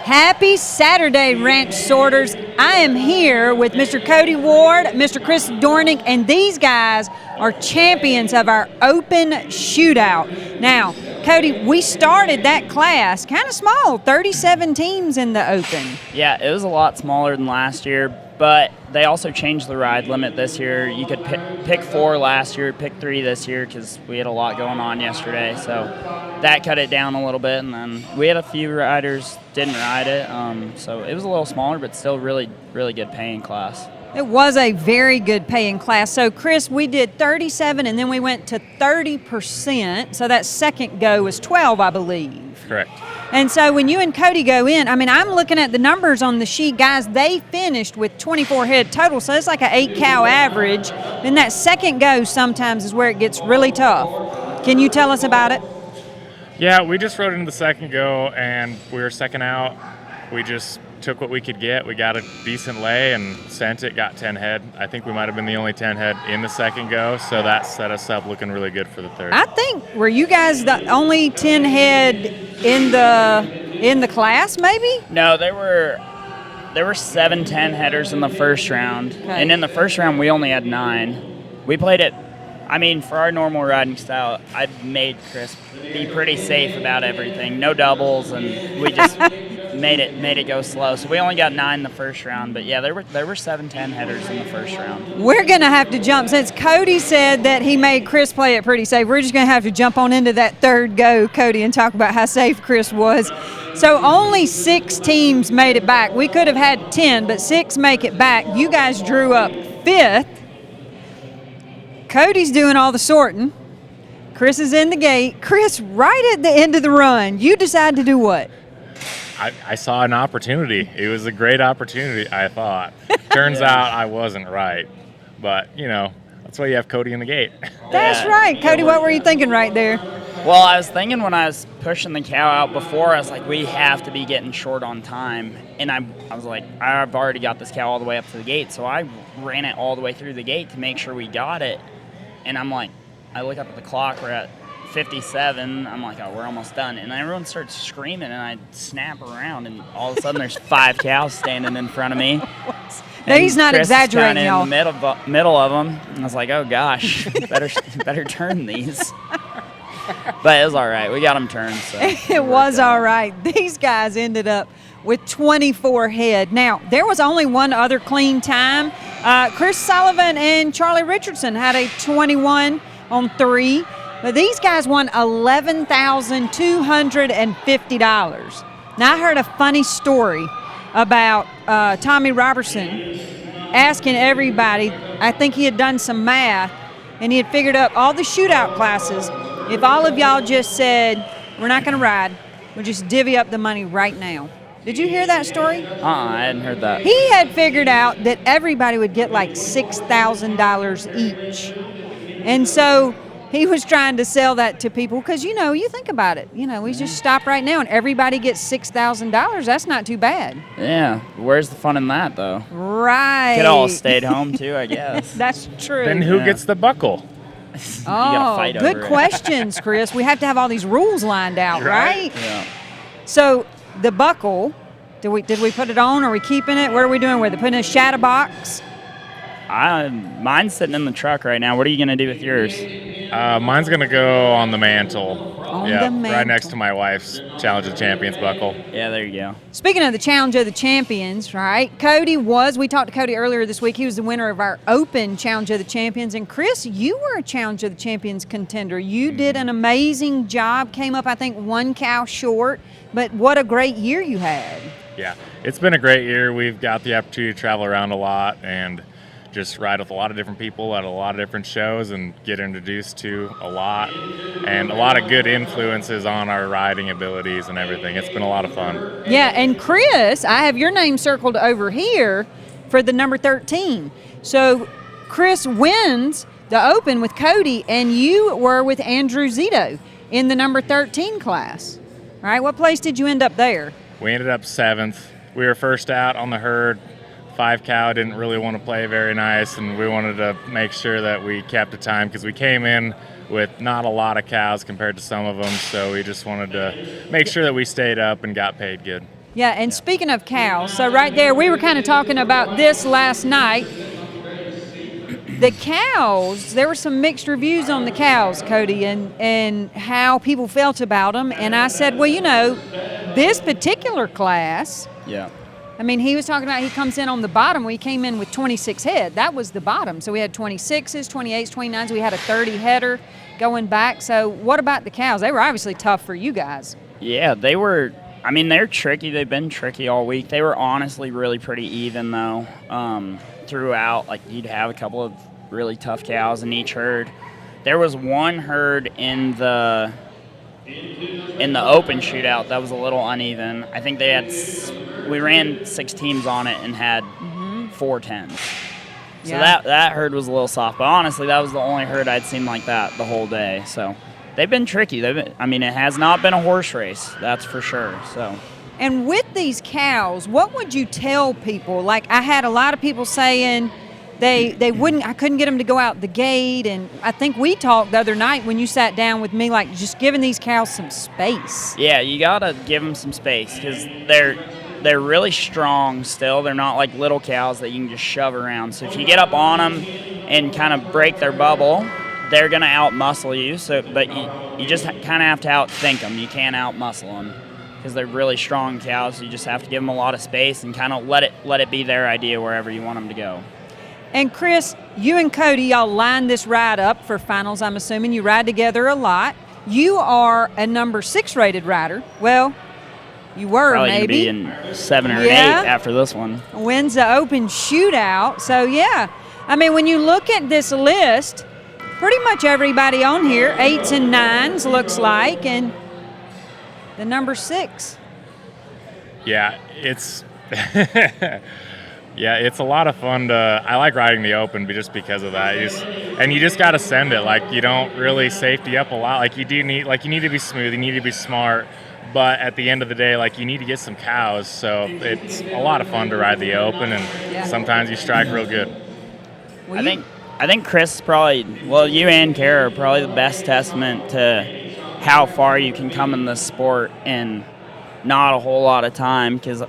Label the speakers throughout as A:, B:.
A: Happy Saturday, Ranch Sorters. I am here with Mr. Kody Ward, Mr. Kris Doornink, and these guys are champions of our Open Shootout. Now, Kody, we started that class kind of small, 37 teams in the Open.
B: Yeah, it was a lot smaller than last year, but they also changed the ride limit this year. You could pick 4 last year, pick 3 this year because we had a lot going on yesterday. So that cut it down a little bit, and then we had a few riders didn't ride it. So it was a little smaller, but still really, really good paying class.
A: It was a very good paying class. So, Kris, we did 37, and then we went to 30%. So that second go was 12, I believe.
C: Correct.
A: And so when you and Kody go in, I mean, I'm looking at the numbers on the sheet. Guys, they finished with 24 head total, so it's like an 8-cow average. And that second go sometimes is where it gets really tough. Can you tell us about it?
C: Yeah, we just rode into the second go, and we were second out. We just took what we could get. We got a decent lay and sent it, got 10 head. I think we might have been the only 10 head in the second go, so that set us up looking really good for the third.
A: I think, were you guys the only 10 head in the class, maybe?
B: No, there were 7 10-headers in the first round,
A: okay.
B: And in the first round we only had 9. We played it. I mean, for our normal riding style, I made Kris be pretty safe about everything. No doubles, and we just made it go slow. So we only got 9 in the first round, but yeah, there were 7 10-headers in the first round.
A: We're gonna have to jump, since Kody said that he made Kris play it pretty safe. We're just gonna have to jump on into that third go, Kody, and talk about how safe Kris was. So only 6 teams made it back. We could have had 10, but 6 make it back. You guys drew up 5th. Kody's doing all the sorting. Kris is in the gate. Kris, right at the end of the run, you decide to do what?
C: I saw an opportunity. It was a great opportunity, I thought. Turns out I wasn't right. But, you know, that's why you have Kody in the gate.
A: That's right. Kody, what were you thinking right there?
B: Well, I was thinking when I was pushing the cow out before, I was like, we have to be getting short on time. And I was like, I've already got this cow all the way up to the gate, so I ran it all the way through the gate to make sure we got it. And I'm like, I look up at the clock, we're at 57. I'm like, oh, we're almost done. And everyone starts screaming, and I snap around, and all of a sudden there's 5 cows standing in front of me.
A: No, he's not
B: Kris
A: exaggerating, y'all.
B: in the middle of them. And I was like, oh, gosh, better turn these. But it was all right. We got them turned. So
A: it was all right. These guys ended up with 24 head. Now, there was only one other clean time. Chris Sullivan and Charlie Richardson had a 21 on 3. But these guys won $11,250. Now, I heard a funny story about Tommy Robertson asking everybody, I think he had done some math, and he had figured up all the shootout classes. If all of y'all just said, we're not going to ride, we'll just divvy up the money right now. Did you hear that story?
B: I hadn't heard that.
A: He had figured out that everybody would get like $6,000 each. And so he was trying to sell that to people because, you know, you think about it. You know, we just stop right now and everybody gets $6,000. That's not too bad.
B: Yeah. Where's the fun in that, though?
A: Right.
B: Could all stayed home, too, I guess.
A: That's true.
C: Then who gets the buckle?
A: Oh, good questions, Kris. We have to have all these rules lined out, right?
B: Yeah.
A: So the buckle, did we put it on? Are we keeping it? What are we doing with it? Putting it in a shadow box?
B: Mine's sitting in the truck right now. What are you going to do with yours?
C: Mine's going to go on the mantle.
A: On the mantle.
C: Right next to my wife's Challenge of Champions buckle.
B: Yeah, there you go.
A: Speaking of the Challenge of the Champions, right? We talked to Kody earlier this week. He was the winner of our Open Challenge of the Champions. And Kris, you were a Challenge of the Champions contender. You did an amazing job. Came up, I think, 1 cow short. But what a great year you had.
C: Yeah, it's been a great year. We've got the opportunity to travel around a lot and just ride with a lot of different people at a lot of different shows and get introduced to a lot and a lot of good influences on our riding abilities and everything. It's been a lot of fun.
A: Yeah, and Kris, I have your name circled over here for the number 13. So Kris wins the Open with Kody, and you were with Andrew Zito in the number 13 class. All right, what place did you end up there?
C: We ended up 7th. We were first out on the herd. 5 cow didn't really want to play very nice, and we wanted to make sure that we kept the time because we came in with not a lot of cows compared to some of them, so we just wanted to make sure that we stayed up and got paid good.
A: Yeah, and speaking of cows, so right there, we were kind of talking about this last night. The cows, there were some mixed reviews on the cows, Kody, and how people felt about them. And I said, well, this particular class,
B: Yeah.
A: I mean, he was talking about he comes in on the bottom. We came in with 26 head. That was the bottom. So we had 26s, 28s, 29s. We had a 30 header going back. So what about the cows? They were obviously tough for you guys.
B: Yeah, they were. I mean, they're tricky. They've been tricky all week. They were honestly really pretty even, though, throughout. Like, you'd have a couple of really tough cows in each herd. There was one herd in the open shootout that was a little uneven. I think we ran 6 teams on it and had 4 10s. So that herd was a little soft. But honestly, that was the only herd I'd seen like that the whole day. So they've been tricky. It has not been a horse race, that's for sure. So.
A: And with these cows, what would you tell people? Like, I had a lot of people saying they wouldn't. I couldn't get them to go out the gate, and I think we talked the other night when you sat down with me, like just giving these cows some space.
B: Yeah, you gotta give them some space because they're really strong still. They're not like little cows that you can just shove around. So if you get up on them and kind of break their bubble, they're gonna out-muscle you. But you just kind of have to out-think them. You can't out-muscle them because they're really strong cows. You just have to give them a lot of space and kind of let it be their idea wherever you want them to go.
A: And Kris, you and Kody, y'all lined this ride up for finals. I'm assuming you ride together a lot. You are a number 6 rated rider. Well, you were
B: probably
A: maybe.
B: Probably going to be in 7 or 8 after this one.
A: Wins the open shootout. So, yeah. I mean, when you look at this list, pretty much everybody on here, 8s and 9s looks like, and the number 6.
C: Yeah, it's yeah, it's a lot of fun I like riding the open just because of that. You just got to send it. Like, you don't really safety up a lot. Like, you need to be smooth, you need to be smart, but at the end of the day, like, you need to get some cows. So it's a lot of fun to ride the open, and sometimes you strike real good.
B: Well, I think Kris probably, well, you and Kara are probably the best testament to how far you can come in this sport in not a whole lot of time, because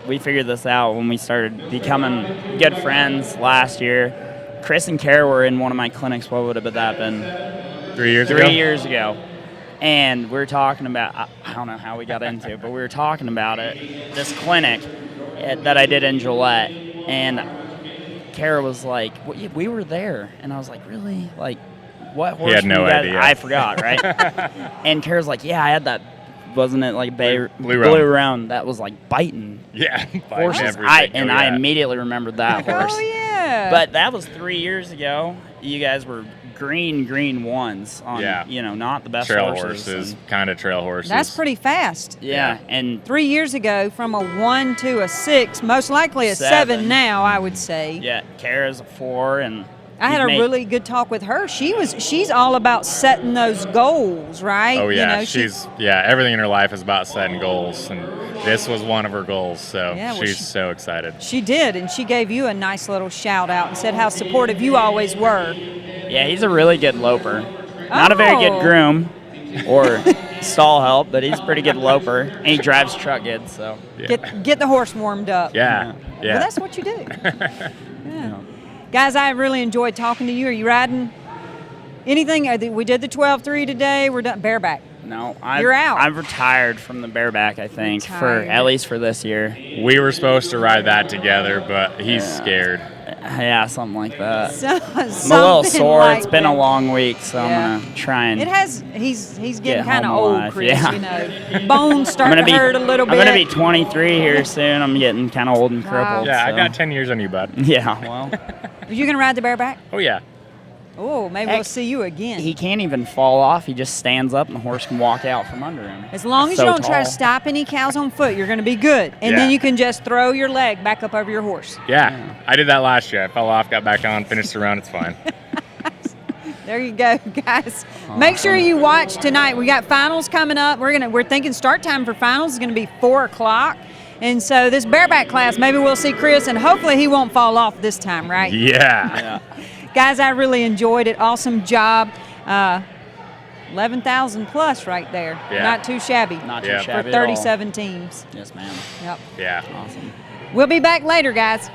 B: we figured this out when we started becoming good friends last year. Kris and Kara were in one of my clinics. What would have that been?
C: 3 years ago?
B: 3 years ago. And we were talking about, I don't know how we got into it, but we were talking about it, this clinic that I did in Gillette. And Kara was like, we were there. And I was like, really? Like, what horse?
C: He had no idea.
B: I forgot, right? And Kara's like, yeah, I had that. Wasn't it like Blue Round that was like biting?
C: Yeah,
B: horses. I immediately remembered that horse.
A: Oh yeah.
B: But that was 3 years ago. You guys were green ones on, not the best
C: trail
B: horses.
C: Kind of trail horses.
A: That's pretty fast.
B: Yeah, and
A: 3 years ago, from a 1 to a 6, most likely a 7 now, I would say.
B: Yeah, Kara's a 4, and
A: I had a really good talk with her. She's all about setting those goals, right?
C: Oh yeah, everything in her life is about setting goals, and this was one of her goals. So she's so excited.
A: She did, and she gave you a nice little shout out and said how supportive you always were.
B: Yeah, he's a really good loper. Not a very good groom or stall help, but he's a pretty good loper, and he drives truck good. So
A: get the horse warmed up.
C: Yeah.
A: Well, that's what you do. Yeah. Guys, I really enjoyed talking to you. Are you riding anything? We did the 12-3 today. We're done. Bareback.
B: No,
A: you're out.
B: I've retired from the bareback, I think, at least for this year.
C: We were supposed to ride that together, but he's scared.
B: Yeah, something like that.
A: I'm
B: a little sore.
A: Like
B: it's been a long week, so I'm gonna try and.
A: It has. He's getting kind of old, Kris. You know, bones starting to hurt a little bit.
B: I'm gonna be 23 here soon. I'm getting kind of old and crippled.
C: Yeah,
B: so.
C: I got 10 years on you, bud.
B: Yeah, well.
A: Are you gonna ride the bareback?
C: Oh yeah.
A: Oh, maybe we'll see you again.
B: He can't even fall off. He just stands up, and the horse can walk out from under him.
A: As long as you don't try to stop any cows on foot, you're going to be good. And then you can just throw your leg back up over your horse.
C: Yeah, I did that last year. I fell off, got back on, finished the round. It's fine.
A: There you go, guys. Make sure you watch tonight. We got finals coming up. We're thinking start time for finals is going to be 4 o'clock. And so this bareback class, maybe we'll see Kris, and hopefully he won't fall off this time, right?
C: Yeah.
A: Guys, I really enjoyed it. Awesome job. 11,000 plus right there.
C: Yeah.
A: Not too shabby.
B: Not too
C: Yeah.
B: shabby
A: For
B: at all.
A: 37 teams.
B: Yes, ma'am.
A: Yep.
C: Yeah.
B: Awesome.
A: We'll be back later, guys.